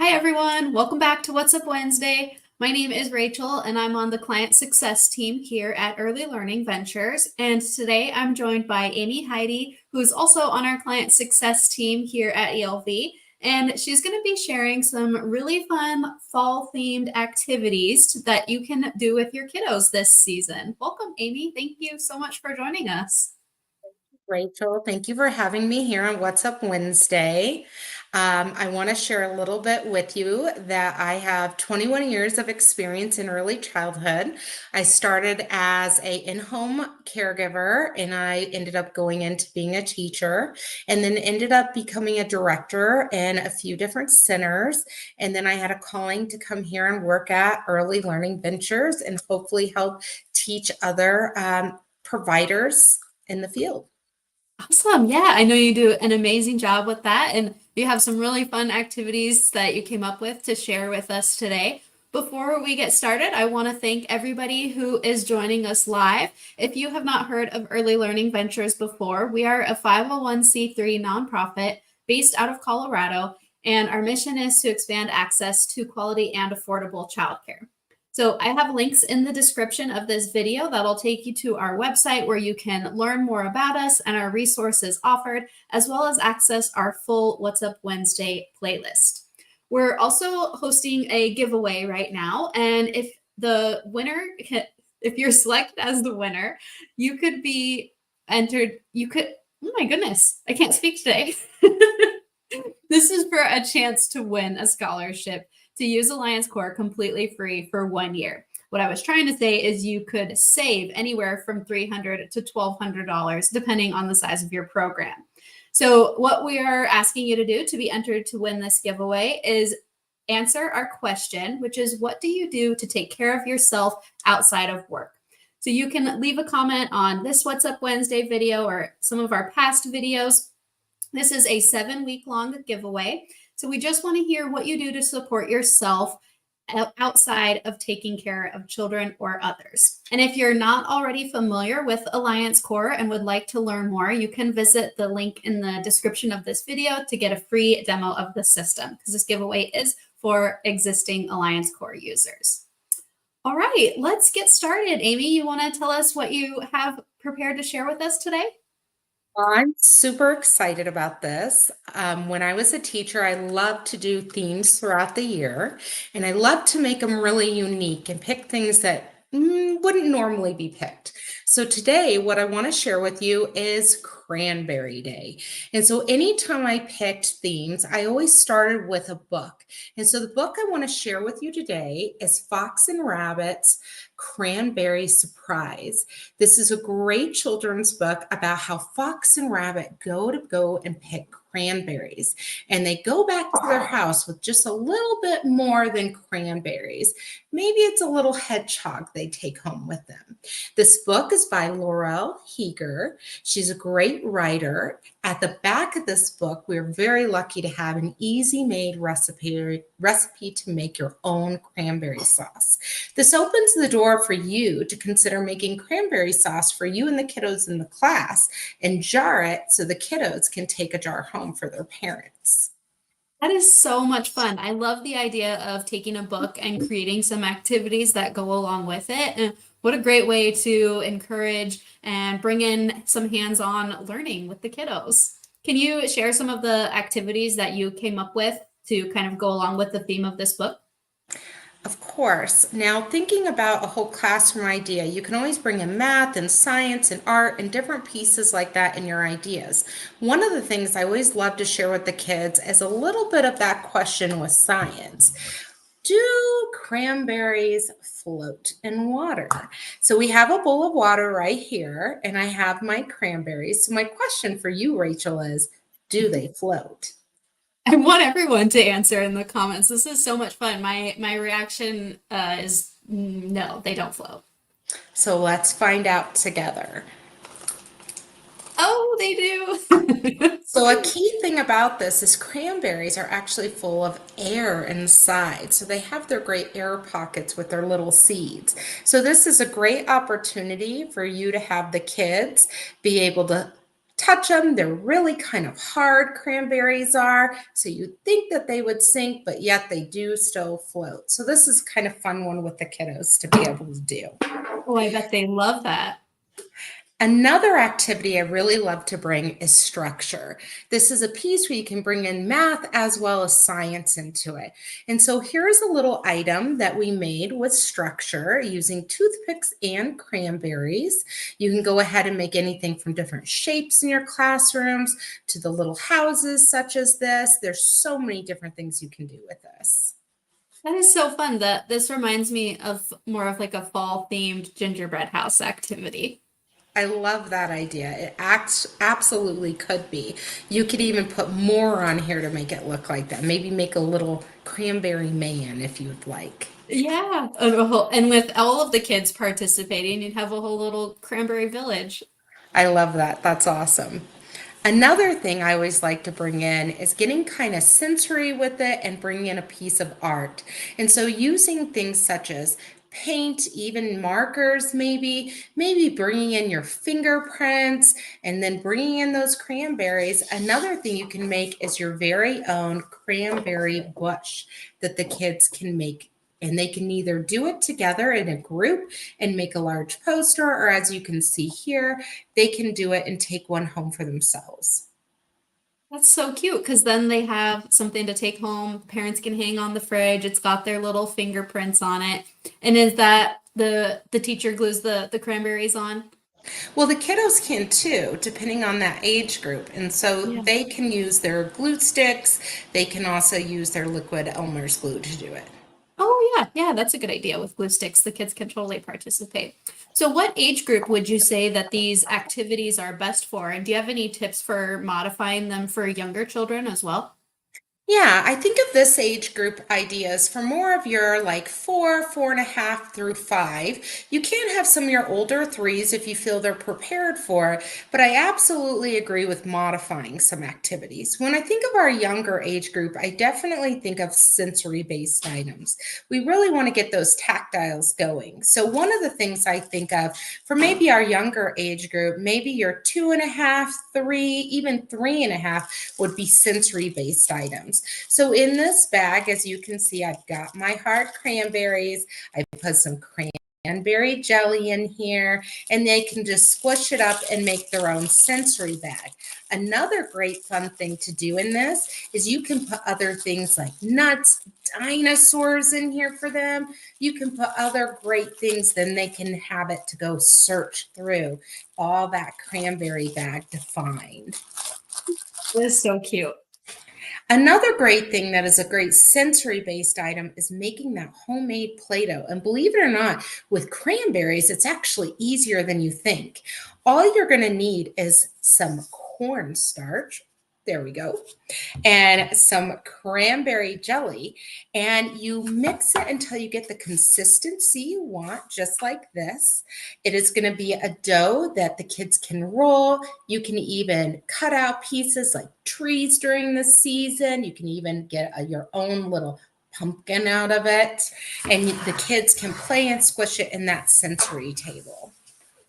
Hi, everyone. Welcome back to What's Up Wednesday. My name is Rachel, and I'm on the client success team here at Early Learning Ventures. And today I'm joined by Amy Heide, who's also on our client success team here at ELV. And she's going to be sharing some really fun fall themed activities that you can do with your kiddos this season. Welcome, Amy. Thank you so much for joining us. Rachel, thank you for having me here on What's Up Wednesday. I want to share a little bit with you that I have 21 years of experience in early childhood. I started as a in-home caregiver and I ended up going into being a teacher and then ended up becoming a director in a few different centers. And then I had a calling to come here and work at Early Learning Ventures and hopefully help teach other providers in the field. Awesome. Yeah, I know you do an amazing job with that, and you have some really fun activities that you came up with to share with us today. Before we get started, I want to thank everybody who is joining us live. If you have not heard of Early Learning Ventures before, we are a 501c3 nonprofit based out of Colorado, and our mission is to expand access to quality and affordable childcare. So I have links in the description of this video that'll take you to our website where you can learn more about us and our resources offered, as well as access our full What's Up Wednesday playlist. We're also hosting a giveaway right now, and if you're selected as the winner, you could be entered. Oh my goodness, I can't speak today. This is for a chance to win a scholarship to use Alliance Core completely free for 1 year. What I was trying to say is you could save anywhere from $300 to $1,200 depending on the size of your program. So what we are asking you to do to be entered to win this giveaway is answer our question, which is what do you do to take care of yourself outside of work? So you can leave a comment on this What's Up Wednesday video or some of our past videos. This is a 7-week long giveaway. So we just want to hear what you do to support yourself outside of taking care of children or others. And if you're not already familiar with Alliance Core and would like to learn more, you can visit the link in the description of this video to get a free demo of the system, because this giveaway is for existing Alliance Core users. All right, let's get started. Amy, you want to tell us what you have prepared to share with us today? I'm super excited about this. When I was a teacher, I loved to do themes throughout the year, and I loved to make them really unique and pick things that wouldn't normally be picked. So today, what I want to share with you is Cranberry Day. And so anytime I picked themes, I always started with a book. And so the book I want to share with you today is Fox and Rabbit's Cranberry Surprise. This is a great children's book about how Fox and Rabbit go and pick cranberries. And they go back to their house with just a little bit more than cranberries. Maybe it's a little hedgehog they take home with them. This book is by Laurel Heger. She's a great writer. At the back of this book, we're very lucky to have an easy-made recipe to make your own cranberry sauce. This opens the door for you to consider making cranberry sauce for you and the kiddos in the class and jar it so the kiddos can take a jar home for their parents. That is so much fun. I love the idea of taking a book and creating some activities that go along with it. And what a great way to encourage and bring in some hands-on learning with the kiddos. Can you share some of the activities that you came up with to kind of go along with the theme of this book? Of course. Now, thinking about a whole classroom idea, you can always bring in math and science and art and different pieces like that in your ideas. One of the things I always love to share with the kids is a little bit of that question with science. Do cranberries float in water? So we have a bowl of water right here, and I have my cranberries. So my question for you, Rachel, is, do they float? I want everyone to answer in the comments. This is so much fun. My reaction is no, they don't float. So let's find out together. Oh, they do. So a key thing about this is cranberries are actually full of air inside. So they have their great air pockets with their little seeds. So this is a great opportunity for you to have the kids be able to touch them. They're really kind of hard, cranberries are. So you'd think that they would sink, but yet they do still float. So this is kind of fun one with the kiddos to be able to do. Oh, I bet they love that. Another activity I really love to bring is structure. This is a piece where you can bring in math as well as science into it. And so here's a little item that we made with structure using toothpicks and cranberries. You can go ahead and make anything from different shapes in your classrooms to the little houses such as this. There's so many different things you can do with this. That is so fun. That this reminds me of more of like a fall themed gingerbread house activity. I love that idea. It absolutely could be. You could even put more on here to make it look like that. Maybe make a little cranberry man if you'd like. Yeah, and with all of the kids participating, you'd have a whole little cranberry village. I love that. That's awesome. Another thing I always like to bring in is getting kind of sensory with it and bringing in a piece of art. And so using things such as paint, even markers, maybe bringing in your fingerprints and then bringing in those cranberries. Another thing you can make is your very own cranberry bush that the kids can make. And they can either do it together in a group and make a large poster, or as you can see here, they can do it and take one home for themselves. That's so cute because then they have something to take home. Parents can hang on the fridge. It's got their little fingerprints on it. And is that the teacher glues the cranberries on? Well, the kiddos can too, depending on that age group. And so Yeah. they can use their glue sticks. They can also use their liquid Elmer's glue to do it. Oh yeah, yeah, that's a good idea with glue sticks. The kids can totally participate. So what age group would you say that these activities are best for? And do you have any tips for modifying them for younger children as well? Yeah, I think of this age group ideas for more of your like 4, 4.5 through 5. You can have some of your older threes if you feel they're prepared for it, but I absolutely agree with modifying some activities. When I think of our younger age group, I definitely think of sensory based items. We really want to get those tactiles going. So, one of the things I think of for maybe our younger age group, maybe your 2.5, 3, even 3.5 would be sensory based items. So in this bag, as you can see, I've got my hard cranberries. I put some cranberry jelly in here, and they can just squish it up and make their own sensory bag. Another great fun thing to do in this is you can put other things like nuts, dinosaurs in here for them. You can put other great things, then they can have it to go search through all that cranberry bag to find. It is so cute. Another great thing that is a great sensory based item is making that homemade Play-Doh. And believe it or not, with cranberries, it's actually easier than you think. All you're going to need is some cornstarch. There we go. And some cranberry jelly. And you mix it until you get the consistency you want, just like this. It is going to be a dough that the kids can roll. You can even cut out pieces like trees during the season. You can even get your own little pumpkin out of it. And the kids can play and squish it in that sensory table.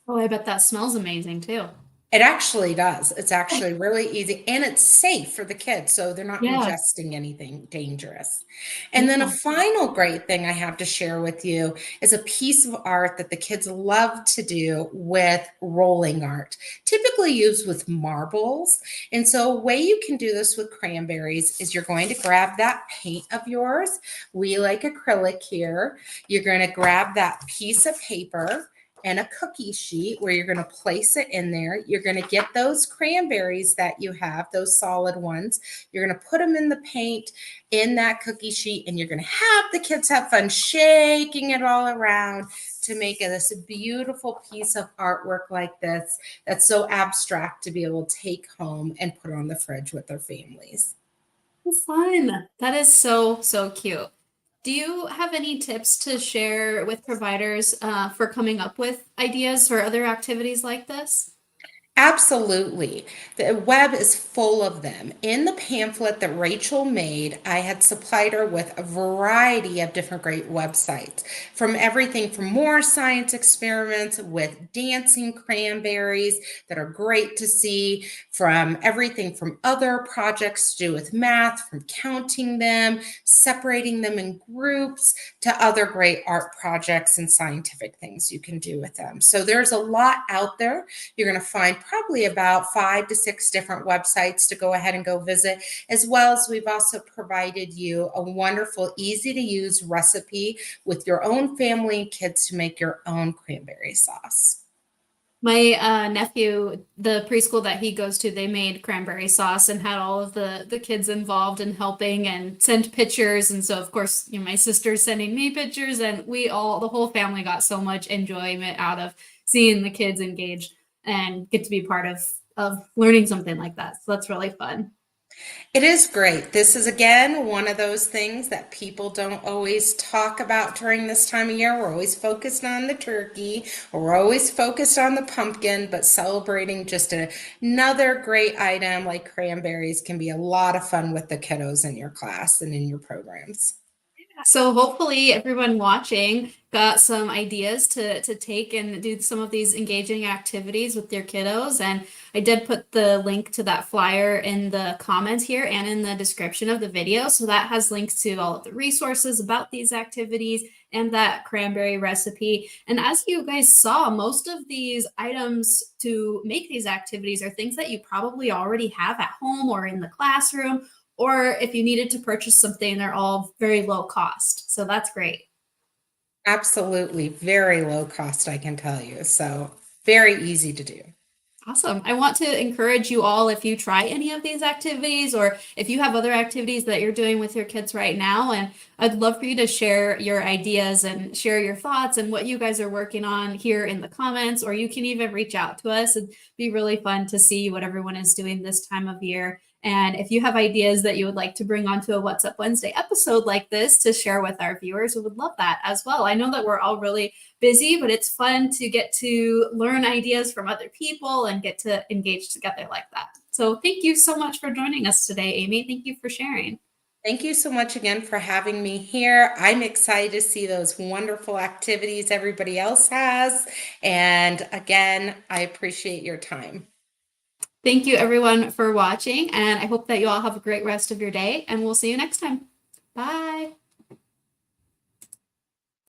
Oh, I bet that smells amazing too. It actually does. It's actually really easy and it's safe for the kids. So they're not Yeah. ingesting anything dangerous. And then a Yeah. final great thing I have to share with you is a piece of art that the kids love to do with rolling art, typically used with marbles. And so, a way you can do this with cranberries is you're going to grab that paint of yours. We like acrylic here. You're going to grab that piece of paper and a cookie sheet where you're going to place it in there. You're going to get those cranberries that you have, those solid ones. You're going to put them in the paint in that cookie sheet, and you're going to have the kids have fun shaking it all around to make this beautiful piece of artwork like this that's so abstract to be able to take home and put on the fridge with their families. Fun. That is so, so cute. Do you have any tips to share with providers for coming up with ideas for other activities like this? Absolutely. The web is full of them. In the pamphlet that Rachel made, I had supplied her with a variety of different great websites, from everything from more science experiments with dancing cranberries that are great to see, from everything from other projects to do with math, from counting them, separating them in groups, to other great art projects and scientific things you can do with them. So there's a lot out there. You're going to find probably about 5 to 6 different websites to go ahead and go visit, as well as we've also provided you a wonderful, easy to use recipe with your own family and kids to make your own cranberry sauce. My nephew, the preschool that he goes to, they made cranberry sauce and had all of the kids involved in helping and sent pictures. And so, of course, my sister's sending me pictures, and the whole family got so much enjoyment out of seeing the kids engaged and get to be part of learning something like that. So that's really fun. It is great. This is again one of those things that people don't always talk about during this time of year. We're always focused on the turkey, or we're always focused on the pumpkin, but celebrating just another great item like cranberries can be a lot of fun with the kiddos in your class and in your programs. So hopefully everyone watching got some ideas to take and do some of these engaging activities with your kiddos. And I did put the link to that flyer in the comments here and in the description of the video. So that has links to all of the resources about these activities and that cranberry recipe. And as you guys saw, most of these items to make these activities are things that you probably already have at home or in the classroom, or if you needed to purchase something, they're all very low cost. So that's great. Absolutely. Very low cost, I can tell you. So very easy to do. Awesome. I want to encourage you all, if you try any of these activities or if you have other activities that you're doing with your kids right now, and I'd love for you to share your ideas and share your thoughts and what you guys are working on here in the comments, or you can even reach out to us. It'd be really fun to see what everyone is doing this time of year. And if you have ideas that you would like to bring onto a What's Up Wednesday episode like this to share with our viewers, we would love that as well. I know that we're all really busy, but it's fun to get to learn ideas from other people and get to engage together like that. So thank you so much for joining us today, Amy. Thank you for sharing. Thank you so much again for having me here. I'm excited to see those wonderful activities everybody else has. And again, I appreciate your time. Thank you everyone for watching, and I hope that you all have a great rest of your day, and we'll see you next time. Bye.